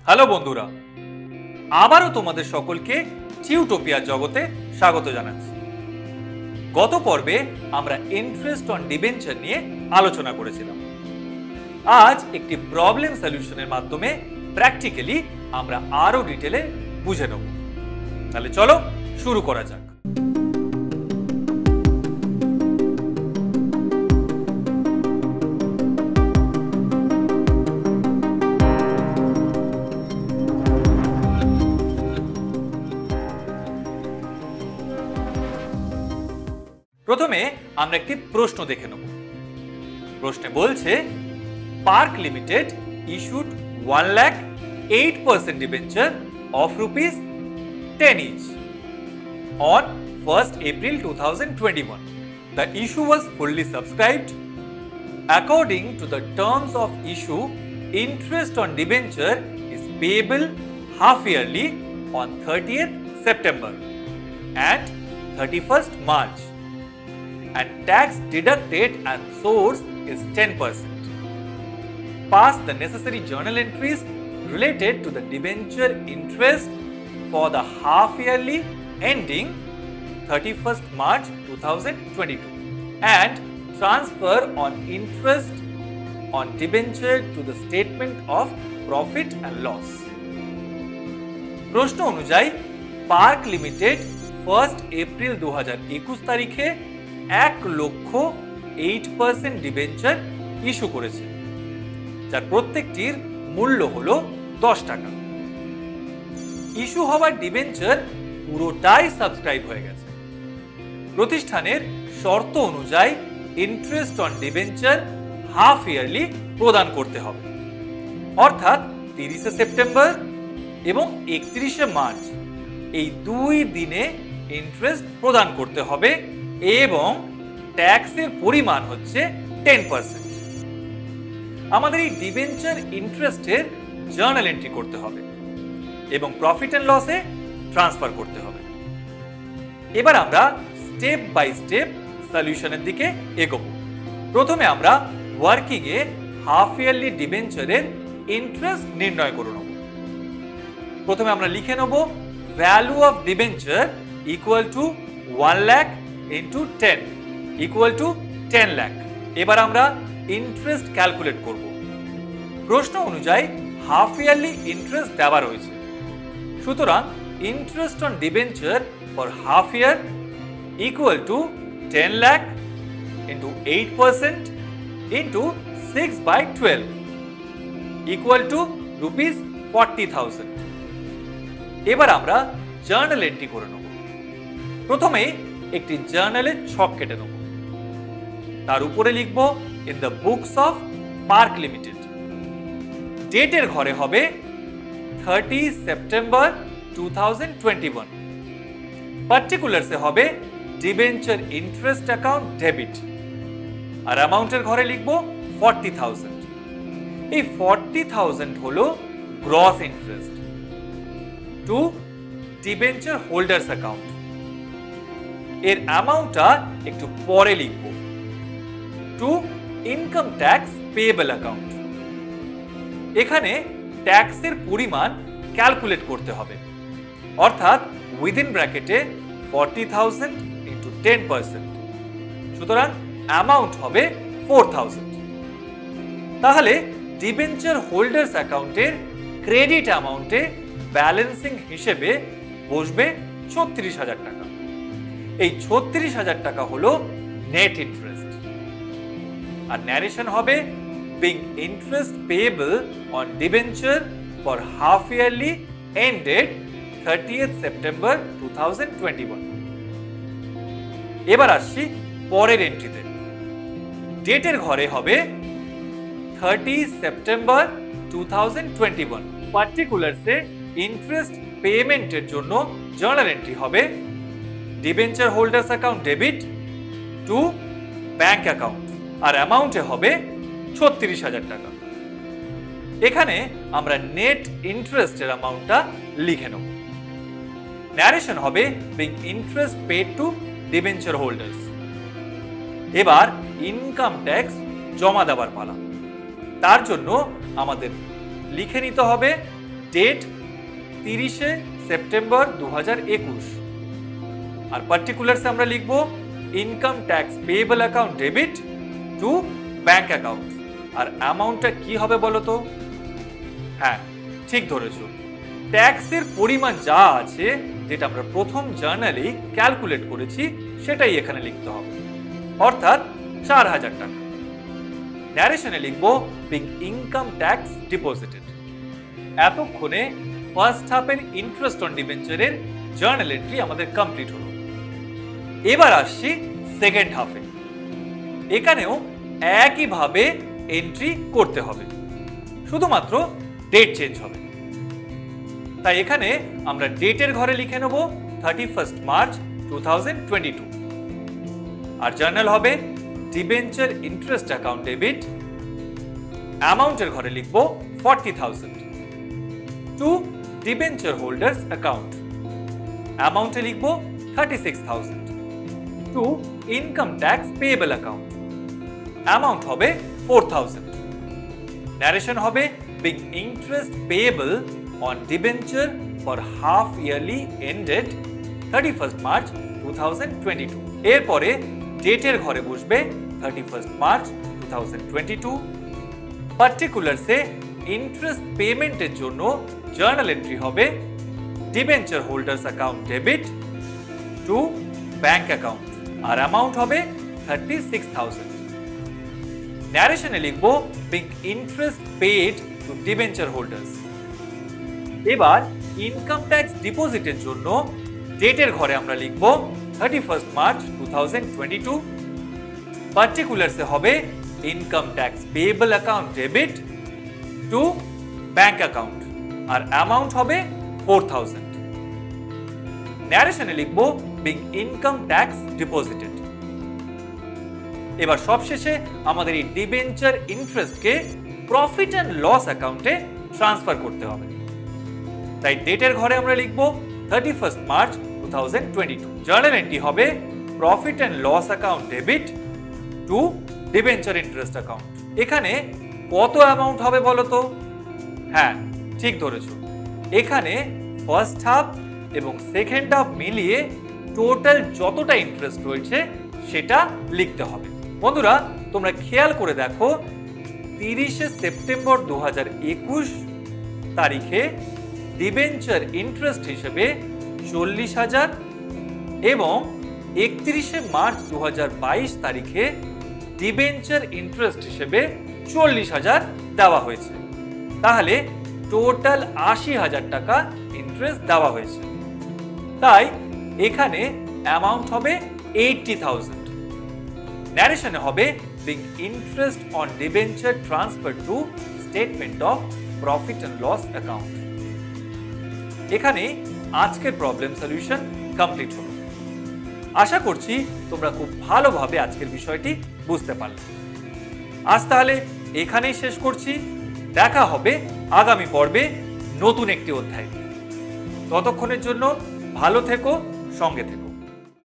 Hello বন্ধুরা, আবারও তোমাদের সকলকে টিউটোপিয়া জগতে স্বাগত জানাচ্ছি। গত পর্বে আমরা ইন্টারেস্ট অন ডিবেঞ্চার নিয়ে আলোচনা করেছিলাম। আজ একটি প্রবলেম সলিউশনের মাধ্যমে প্র্যাকটিক্যালি আমরা আরো ডিটেলে বুঝে নেব। তাহলে চলো শুরু করা যাক। প্রথমে আমরা একটি প্রশ্ন দেখে নেব। প্রশ্নে বলছে, park limited issued 1,08% debenture of ₹10 each on 1st April 2021. The issue was fully subscribed. According to the terms of issue, interest on debenture is payable half yearly on 30th September and 31st March, and tax deducted at source is 10%. Pass the necessary journal entries related to the debenture interest for the half yearly ending 31st March 2022 and transfer on interest on debenture to the statement of profit and loss. প্রশ্ন অনুযায়ী park limited 1st April 2021 তারিখে 1,08% debenture issue করেছে, যার প্রত্যেকটির মূল্য হলো 10 টাকা। Issue হওয়ার ডিবেঞ্চার পুরোটাই সাবস্ক্রাইব হয়ে গেছে। প্রতিষ্ঠানের শর্ত অনুযায়ী interest on debenture half yearly প্রদান করতে হবে, অর্থাৎ 30শে সেপ্টেম্বর এবং 31শে মার্চ এই 2 দিনে ইন্টারেস্ট প্রদান করতে হবে এবং ট্যাক্সের পরিমাণ হচ্ছে 10%। আমাদের এই ডিবেঞ্চার ইন্টারেস্টের জার্নাল এন্ট্রি করতে হবে এবং প্রফিট এন্ড লসে ট্রান্সফার করতে হবে। এবার আমরা স্টেপ বাই স্টেপ সলিউশনের দিকে এগোবো। প্রথমে আমরা ওয়ার্কিং এ হাফ ইয়ারলি ডিবেঞ্চারের ইন্টারেস্ট নির্ণয় করে নেব। প্রথমে আমরা লিখে নেব value of debenture equal to 1 lakh into 10 equal to 10 lakh. এবার আমরা ইন্টারেস্ট ক্যালকুলেট করব। প্রশ্ন অনুযায়ী হাফ ইয়ারলি ইন্টারেস্ট দেওয়া রয়েছে, সুতরাং interest on debenture for half year equal to 10 lakh into 8% into 6/12 equal to ₹40,000। এবার আমরা জার্নাল এন্ট্রি করে নেব। প্রথমে একটি জার্নালে ছক কেটে নেব। তার উপরে লিখব in the books of park limited. ডেটের ঘরে হবে 30 সেপ্টেম্বর 2021। পার্টিকুলারসে হবে ডিবেঞ্চার ইন্টারেস্ট অ্যাকাউন্ট ডেবিট, আর অ্যামাউন্টের ঘরে লিখব 40,000। এই 40,000 হলো gross interest to debenture holders account. এর অ্যামাউন্টটা একটু পরে লিখব two income tax payable account. এখানে ট্যাক্সের পরিমাণ ক্যালকুলেট করতে হবে, অর্থাৎ উইদিন ব্র্যাকেটে 40,000 ইন্টু 10%, সুতরাং অ্যামাউন্ট হবে 4,000। তাহলে ডিবেঞ্চার হোল্ডার্স অ্যাকাউন্টের ক্রেডিট অ্যামাউন্টে ব্যালেন্সিং হিসেবে বসবে 36,000 টাকা। এই 36,000 টাকা হলো নেট ইন্টারেস্ট। আর ন্যারেশন হবে being interest payable on debenture for half yearly ended 30th September 2021। এবার আসছি পরের এন্ট্রিতে। ডেটের ঘরে হবে 30 সেপ্টেম্বর 2021। পার্টিকুলারসে ইন্টারেস্ট পেমেন্টের জন্য জার্নাল এন্ট্রি হবে debenture holders account debit to bank account, আর অ্যামাউন্টে হবে 36,000 টাকা। এখানে আমরা নেট ইন্টারেস্টের অ্যামাউন্টটা লিখে নেব। ন্যারেশন হবে being interest paid to debenture holders. এবার ইনকাম ট্যাক্স জমা দেওয়ার পালা। তার জন্য আমাদের লিখে নিতে হবে ডেট 30শে সেপ্টেম্বর 2021, আর পার্টিকুলারসে আমরা লিখব income tax payable account debit to bank account. আর অ্যামাউন্টটা কি হবে বলো তো? হ্যাঁ, ঠিক ধরেছো, ট্যাক্সের পরিমাণ যা আছে, যেটা আমরা প্রথম জার্নালেই ক্যালকুলেট করেছি, সেটাই এখানে লিখতে হবে, অর্থাৎ 4000 টাকা। ন্যারেশনে লিখবো বিং ইনকাম ট্যাক্স ডিপোজিটেড। এতক্ষণে ফার্স্ট হাফের ইন্টারেস্ট অন ডিবেঞ্চারের জার্নাল এন্ট্রি আমাদের কমপ্লিট হলো। এবার আসছি সেকেন্ড হাফে। এখানেও একইভাবে এন্ট্রি করতে হবে, শুধুমাত্র ডেট চেঞ্জ হবে। তাই এখানে আমরা ডেটের ঘরে লিখে নেব 31 মার্চ 2022, আর জার্নাল হবে ডিবেঞ্চার ইন্টারেস্ট অ্যাকাউন্ট ডেবিট। অ্যামাউন্টের ঘরে লিখব 40,000 টু ডিবেঞ্চার হোল্ডার্স অ্যাকাউন্ট। অ্যামাউন্টে লিখব 36,000 two income tax payable account. Amount হবে 4,000। ন্যারেশন হবে being interest payable on debenture for half yearly ended 31st March 2022। এরপরে ডেটের ঘরে বসবে 31st March 2022। পার্টিকুলারসে ইন্টারেস্ট পেমেন্টের জন্য জার্নাল এন্ট্রি হবে debenture holders account debit to bank account, আর অ্যামাউন্ট হবে 36,000। ন্যারেশনে লিখব being interest paid to debenture holders. এবার ইনকাম ট্যাক্স ডিপোজিটের জন্য ডেটের ঘরে আমরা লিখব 31st মার্চ 2022। পার্টিকুলারসে হবে income tax payable account debit to bank account, আর অ্যামাউন্ট হবে 4,000। ন্যারেশনে লিখব বিং ইনকাম ট্যাক্স ডিপোজিটেড। এবার সবশেষে আমাদের এই ডিবেঞ্চার ইন্টারেস্টকে প্রফিট অ্যান্ড লস অ্যাকাউন্টে ট্রান্সফার করতে হবে। তাই ডেটের ঘরে আমরা লিখব 31st মার্চ 2022। জার্নাল এন্ট্রি হবে profit and loss account debit to debenture interest account. এখানে কত অ্যামাউন্ট হবে বলো তো? হ্যাঁ, ঠিক ধরেছো, এখানে ফার্স্ট হাফ এবং সেকেন্ড হাফ মিলিয়ে টোটাল যতটা ইন্টারেস্ট রয়েছে সেটা লিখতে হবে। বন্ধুরা, তোমরা খেয়াল করে দেখো, 30শে সেপ্টেম্বর 2021 তারিখে ডিবেঞ্চার ইন্টারেস্ট হিসেবে 40,000 এবং 31শে মার্চ 2022 তারিখে ডিবেঞ্চার ইন্টারেস্ট হিসেবে 40,000 দেওয়া হয়েছে। তাহলে টোটাল 80,000 টাকা ইন্টারেস্ট দেওয়া হয়েছে। তাই এখানে অ্যামাউন্ট হবে 80,000। ন্যারেশনে হবে being interest on debenture transfer to statement of profit and loss account. এখানে আজকের প্রবলেম সলিউশন কমপ্লিট হলো। আশা করছি তোমরা খুব ভালোভাবে আজকের বিষয়টি বুঝতে পারলে। আজ তাহলে এখানেই শেষ করছি। দেখা হবে আগামী পর্বে নতুন একটি অধ্যায়। ততক্ষণের জন্য ভালো থেকো, সঙ্গে থেকো।